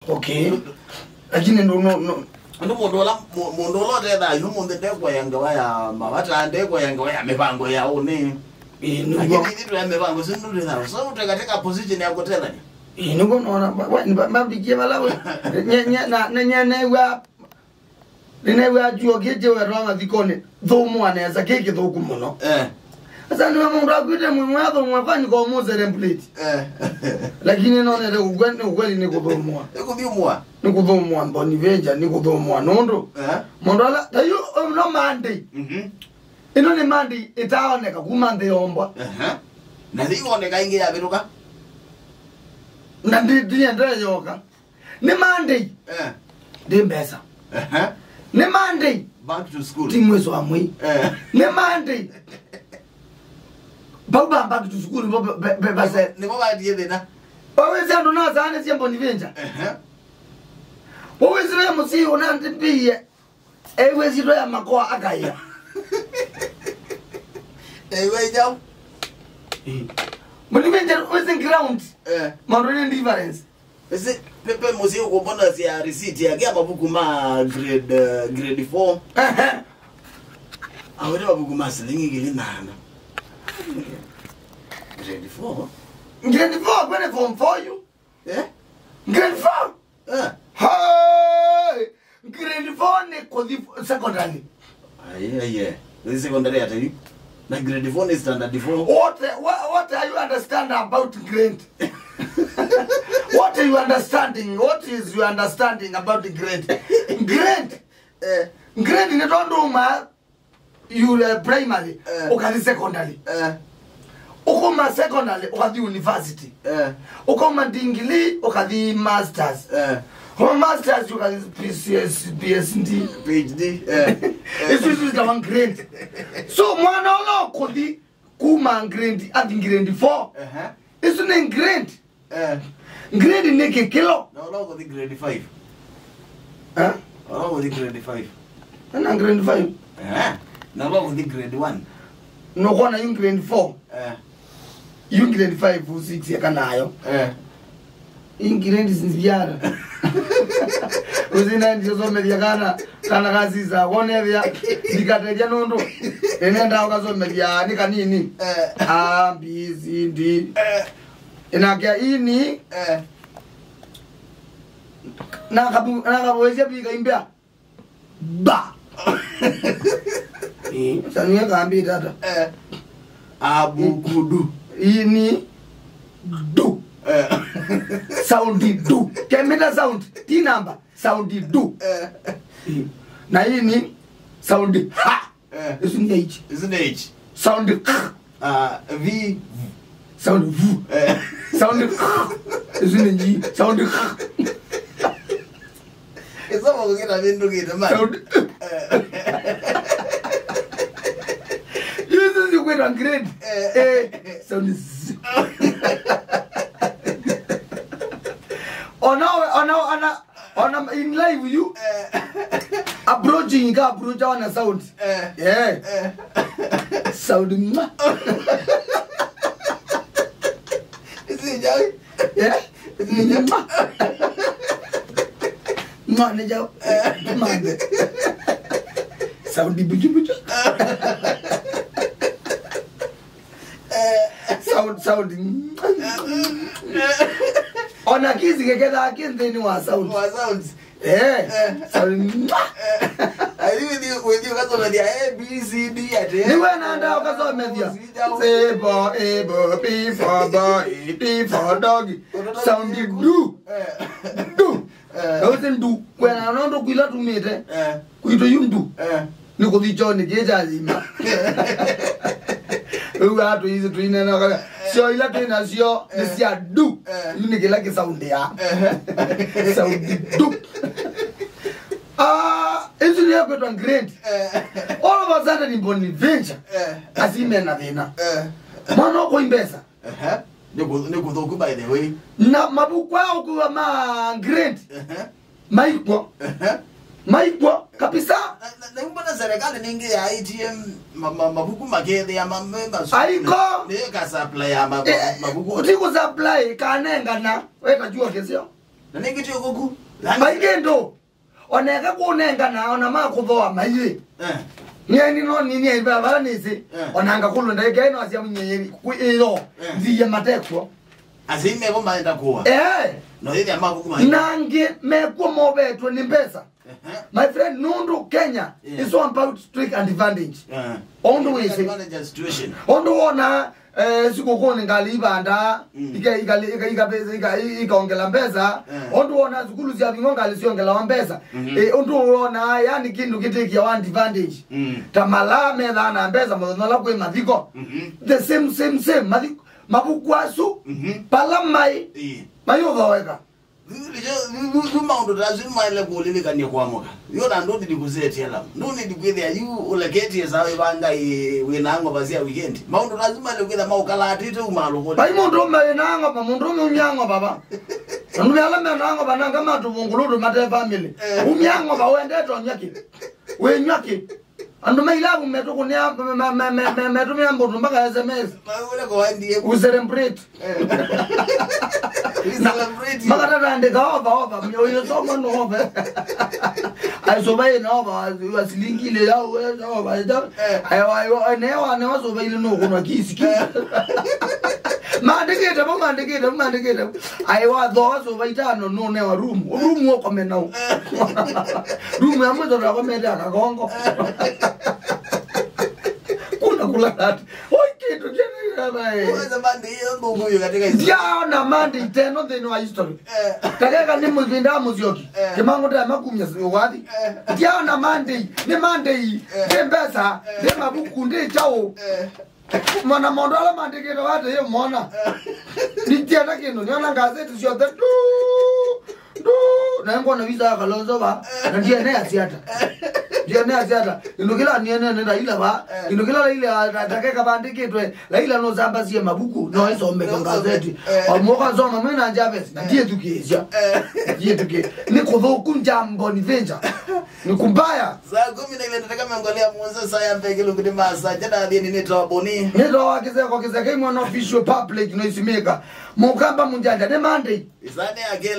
Okay. Lakini no mundola tena yumunde ndekwa yanga waya mawata ndekwa yanga waya mipango ya one. Lakini kitu ya mipango sinuri na so utakatika position yako tena ni. Niko naona mabdikie malawe. Nenewa juo geje wa ranga dikone. Thomo anaweza keke thoku muno. Sasa ni mundu akwite mumwatho mwafani kwa muze template. Lakini no nere ukweli ni kuthomwa. Ni kuthomwa mboni venja ni kuthomwa nondo. Mundu ala tayo no Monday. Ino ni Monday itaoneka kuma ndeomba. Na ndioneka ingi ya biruka. Na ndiye yoka. Ni Monday. Ndi mbesa. Ni Monday. Back to school. Timwezo wa mwi. Ni Monday. Baba back to school base. Ni baba ndiye thina. Wawezi ndo na zane siambo ni venja. Wawezi re musi ona ndipie. Wezi ro ya makoa akaya. Ewe jao. Muni venja wezi ground. Mandoni difference. Ese pepe musi ukombona si ya receipt ya gya mabuku ma grade 4. Awere mabuku ma silingi gili nana. Grade 4. Grade 4 kwene form 4 you. Grade 4. Hey! Grade 4 ne kodi secondary. Yeah. This secondary at you. Na grade 4 is standard 4. What are you understand about grade? What are you understanding? What is you understanding about the grade? Grade. Grade ne don't ma you primary or secondary. Ukoma secondary or the university. Ukoma dingili or the masters. For masters you can PCS, PhD, PhD. This is the one grade. So one all could be kuma grade at grade 4. It's an grade. Grade neke kilo. No, no, the grade 5. Huh? Oh, the grade 5. And grade 5. No, the grade 1. No one in grade 4. You grade 5 or 6 yakanayo. In grade is Viara. Usina ndizo mediana kana kazi za one area nikateja nondo enenda ukazo media nika nini A B C D inakia ini na kabwezi bika imbia ba sanya kambi dada abukudu ini du sound do kemenda sound T number sound do na ini sound ha isn't H sound V sound V sound isn't G sound esa mo ngina bindu ngina man sound this is you get grade sound Z on in live you approaching ka approach on a sound sound ma isi jai isi ma ma ne jao ma sound di buju sound ona kizi kekeda akinde ni wa sound sounds sound I with you kazo media A B C D at ni wena nda kazo media C for A B for boy D for dog sound do doesn't do when I don't kuila tumete kuito yundu ni ko dichoni keja zima uga to izi to inena sio ila tena sio sia du ni kila ke sound ya sound du ezi ni yako to grade all of a sudden ni boni venture asimena thina mwana ko imbesa ne ko by the way na mabuku yao kwa ma grade maikwa kabisa na mbona serikali ningi ya ITM mabuku magede ya members aiko ne ka supply ya mabuku utiko supply kanenga na weka jua kesio Na niki tu kuku. Maigendo. Oneka kunenga na ona makuthoa mayi. Nyeni no nini baba nisi. Onanga kulunda ikaino asia mnyeri kuilo. Ndiye matekwo. Azime bomba enda kuwa. No ile amaku kuma. Nange mekwo mobetwe ni pesa. My friend Nundu Kenya is all about strict advantage. Ondo we say. Ondo ona sikokoni ngalibanda ikaongela mbeza ondo ona zikulu zya bingonga lisiongela mbeza ondo ona yani kindu kitiki ya advantage tamalame na mbeza monola kwe maviko the same maviko mabukwasu palamai mayo vaweka Lumaundo lazima ile kuulilika ni kwamoka. Yona ndo ndikuzetia ndo ndikuithia yu uleketi sawe banga winango bazia weekend. Maundo lazima ile kuitha maukala atite umalo. Bai mundo menango ba mundo umyango baba. Ndu yala menango bananga matu munguludu mate family. Umyango ba wende to nyaki. We nyaki. Andu mailabu meto kunia meto myambo mpaka SMS. Ule ko wandi u celebrate. Magara ande gawa myoyo soma no ba. Ai so bai no ba wasilingi le ya we so ba ja. Ai ne wa so bai no kuno kisiki. Mandegeta mandegeta. Ai wa do so bai ta no ne wa room wo komena. Room ya mwe ndo komena ka gongo. Kuna kula kitu chini bai. Kwanza mandi hiyo mbuyo katika hizo. Ya na mandi teno the no history. Takeka ni muzinda muzioki. Kimango ta makumya wadi. Ya na mandi ni mandi. Mbesa ni mabuku ndi chao. Mwana mondola mandi kero wadi hiyo mwana. Nitia kino niona gazeti sio tu. Na ngona visa kalonzo ba. Na ndiye ne asiata. Ndiye asiata. Indukila niene nenda ila ba. Indukila ile atakeka bandike twe. La ila no zamba sie mabuku no hizo mbeka gazeti. Omoka zoma mena njabes. Ndiye tukiezia. Ndiye tuki. Ni kudhoku njambo ni venja. Ni kumbaya. Saa 10 ile nataka mwangalia mwanzo saa ya mbeke lungu ni masa. Jana alieni nito boni. Nito wakizeko kizeke mwana official public no isimeka. Mukamba munjanja ne Monday. Isane agele.